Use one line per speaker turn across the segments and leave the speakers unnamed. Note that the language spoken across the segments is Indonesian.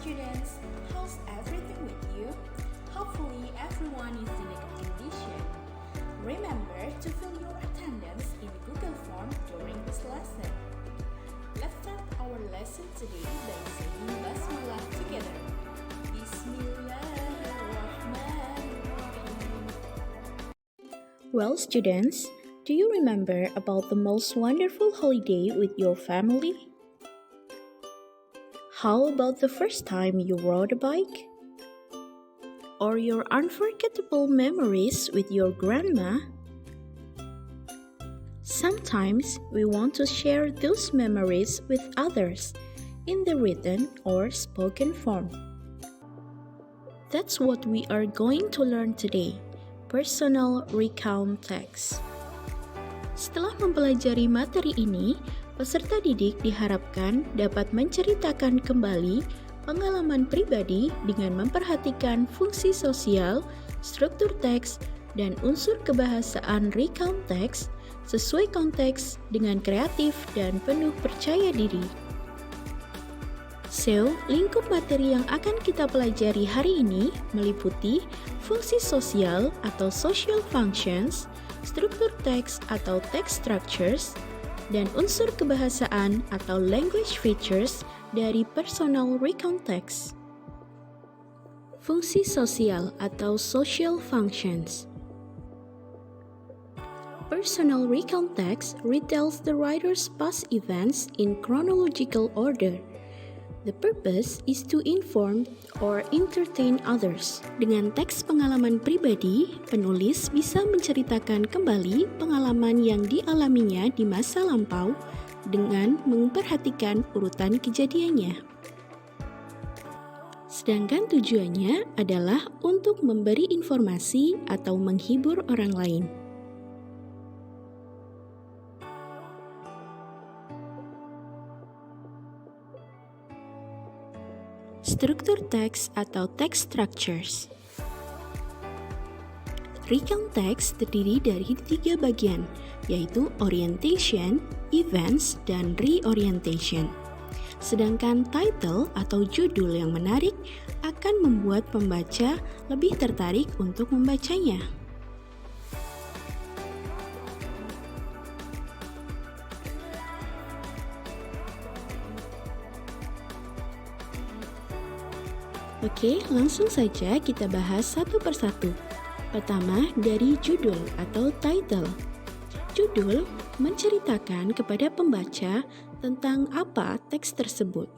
students, how's everything with you? Hopefully everyone is in a good condition. Remember to fill your attendance in Google Form during this lesson. Let's start our lesson today by saying Basmalah together. Bismillahirrahmanirrahim. Well, students, do you remember about the most wonderful holiday with your family? How about the first time you rode a bike? Or your unforgettable memories with your grandma? Sometimes we want to share those memories with others in the written or spoken form. That's what we are going to learn today, personal recount text. Setelah mempelajari materi ini, peserta didik diharapkan dapat menceritakan kembali pengalaman pribadi dengan memperhatikan fungsi sosial, struktur teks, dan unsur kebahasaan recount text sesuai konteks dengan kreatif dan penuh percaya diri. So, lingkup materi yang akan kita pelajari hari ini meliputi fungsi sosial atau social functions, struktur teks atau text structures, dan unsur kebahasaan atau language features dari personal recount text. Fungsi sosial atau social functions. Personal recount text retells the writer's past events in chronological order. The purpose is to inform or entertain others. Dengan teks pengalaman pribadi, penulis bisa menceritakan kembali pengalaman yang dialaminya di masa lampau dengan memperhatikan urutan kejadiannya. Sedangkan tujuannya adalah untuk memberi informasi atau menghibur orang lain. Struktur teks atau text structures. Recount text terdiri dari 3 bagian, yaitu orientation, events, dan reorientation. Sedangkan title atau judul yang menarik akan membuat pembaca lebih tertarik untuk membacanya. Oke, langsung saja kita bahas satu persatu. Pertama, dari judul atau title. Judul menceritakan kepada pembaca tentang apa teks tersebut.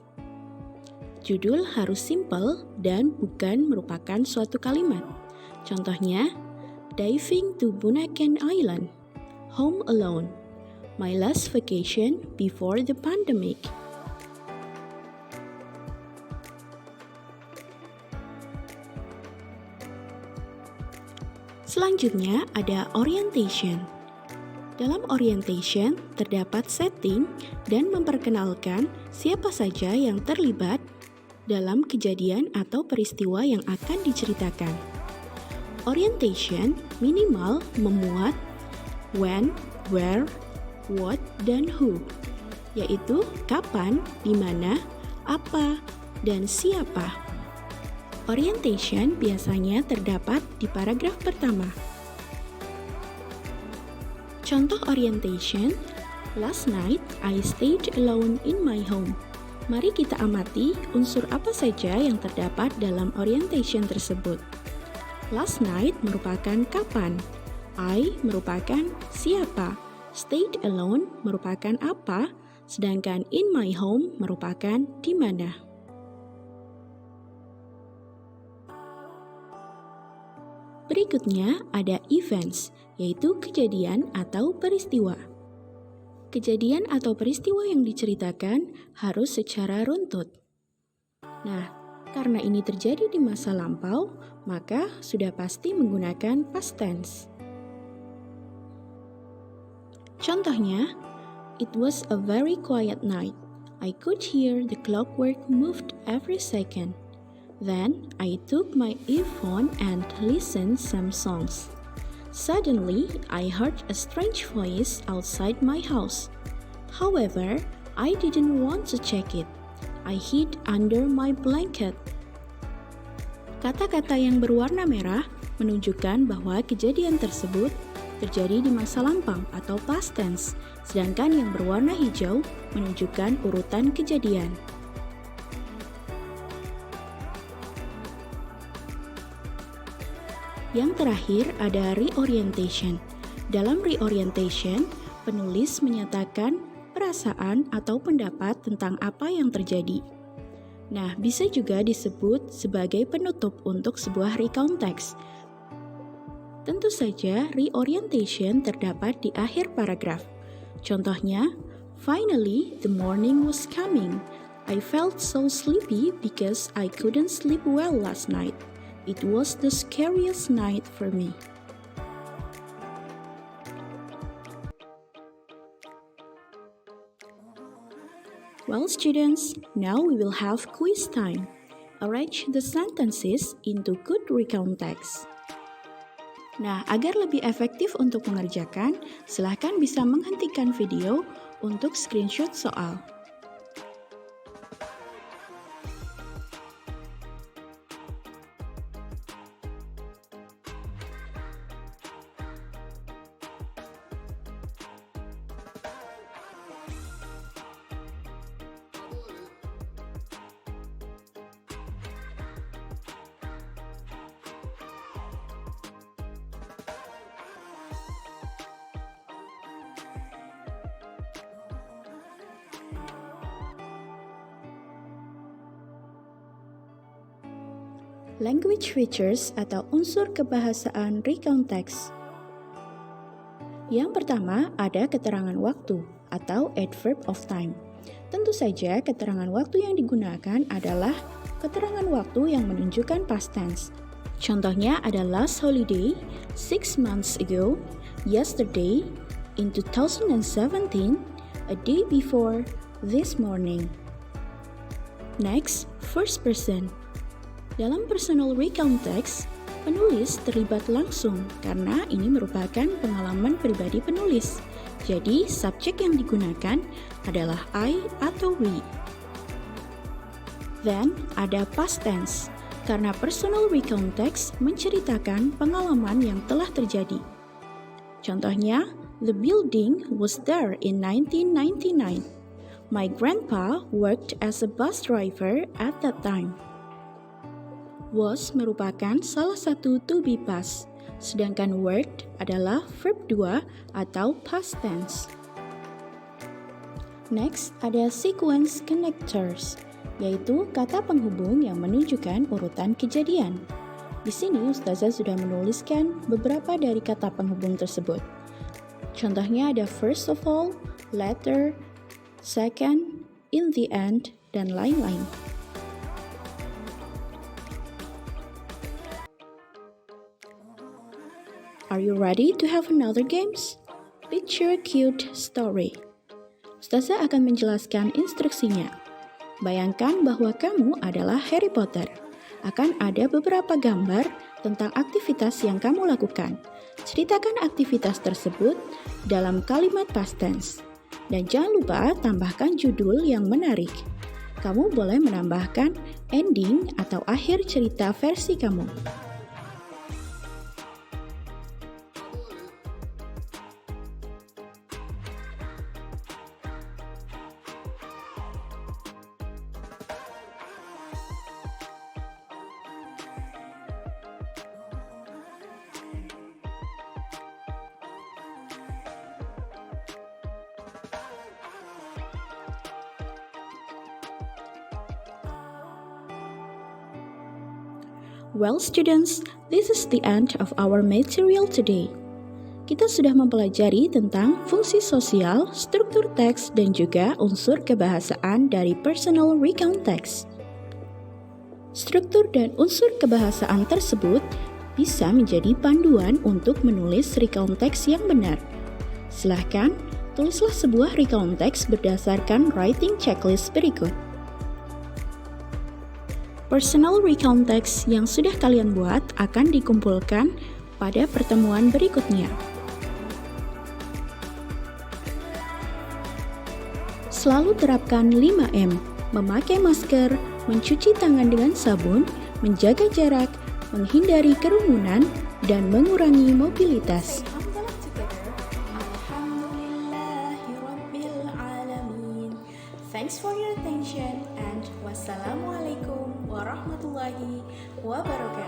Judul harus simple dan bukan merupakan suatu kalimat. Contohnya, Diving to Bunaken Island, Home Alone, My Last Vacation Before the Pandemic. Selanjutnya ada orientation. Dalam orientation terdapat setting dan memperkenalkan siapa saja yang terlibat dalam kejadian atau peristiwa yang akan diceritakan. Orientation minimal memuat when, where, what, dan who, yaitu kapan, di mana, apa, dan siapa. Orientation biasanya terdapat di paragraf pertama. Contoh orientation, last night I stayed alone in my home. Mari kita amati unsur apa saja yang terdapat dalam orientation tersebut. Last night merupakan kapan, I merupakan siapa, stayed alone merupakan apa, sedangkan in my home merupakan di mana. Berikutnya ada events, yaitu kejadian atau peristiwa. Kejadian atau peristiwa yang diceritakan harus secara runtut. Nah, karena ini terjadi di masa lampau, maka sudah pasti menggunakan past tense. Contohnya, it was a very quiet night. I could hear the clockwork moved every second. Then I took my earphone and listened some songs. Suddenly, I heard a strange voice outside my house. However, I didn't want to check it. I hid under my blanket. Kata-kata yang berwarna merah menunjukkan bahwa kejadian tersebut terjadi di masa lampau atau past tense, sedangkan yang berwarna hijau menunjukkan urutan kejadian. Yang terakhir ada reorientation. Dalam reorientation, penulis menyatakan perasaan atau pendapat tentang apa yang terjadi. Nah, bisa juga disebut sebagai penutup untuk sebuah recount text. Tentu saja, reorientation terdapat di akhir paragraf. Contohnya, finally, the morning was coming. I felt so sleepy because I couldn't sleep well last night. It was the scariest night for me. Well, students, now we will have quiz time. Arrange the sentences into good recount text. Nah, agar lebih efektif untuk mengerjakan, silahkan bisa menghentikan video untuk screenshot soal. Language features atau unsur kebahasaan recount text. Yang pertama ada keterangan waktu atau adverb of time. Tentu saja keterangan waktu yang digunakan adalah keterangan waktu yang menunjukkan past tense. Contohnya ada last holiday, 6 months ago, yesterday, in 2017, a day before, this morning. Next, first person. Dalam personal recount text, penulis terlibat langsung karena ini merupakan pengalaman pribadi penulis. Jadi, subjek yang digunakan adalah I atau we. Then, ada past tense, karena personal recount text menceritakan pengalaman yang telah terjadi. Contohnya, the building was there in 1999. My grandpa worked as a bus driver at that time. Was merupakan salah satu to be past, sedangkan worked adalah verb 2 atau past tense. Next, ada sequence connectors, yaitu kata penghubung yang menunjukkan urutan kejadian. Di sini Ustazah sudah menuliskan beberapa dari kata penghubung tersebut. Contohnya ada first of all, later, second, in the end, dan lain-lain. Are you ready to have another games? Picture cute story. Ustazah akan menjelaskan instruksinya. Bayangkan bahwa kamu adalah Harry Potter. Akan ada beberapa gambar tentang aktivitas yang kamu lakukan. Ceritakan aktivitas tersebut dalam kalimat past tense. Dan jangan lupa tambahkan judul yang menarik. Kamu boleh menambahkan ending atau akhir cerita versi kamu. Well, students, this is the end of our material today. Kita sudah mempelajari tentang fungsi sosial, struktur teks, dan juga unsur kebahasaan dari personal recount text. Struktur dan unsur kebahasaan tersebut bisa menjadi panduan untuk menulis recount text yang benar. Silahkan, tulislah sebuah recount text berdasarkan writing checklist berikut. Personal recount text yang sudah kalian buat akan dikumpulkan pada pertemuan berikutnya. Selalu terapkan 5M, memakai masker, mencuci tangan dengan sabun, menjaga jarak, menghindari kerumunan, dan mengurangi mobilitas. Thanks for your attention and wassalamualaikum warahmatullahi wabarakatuh.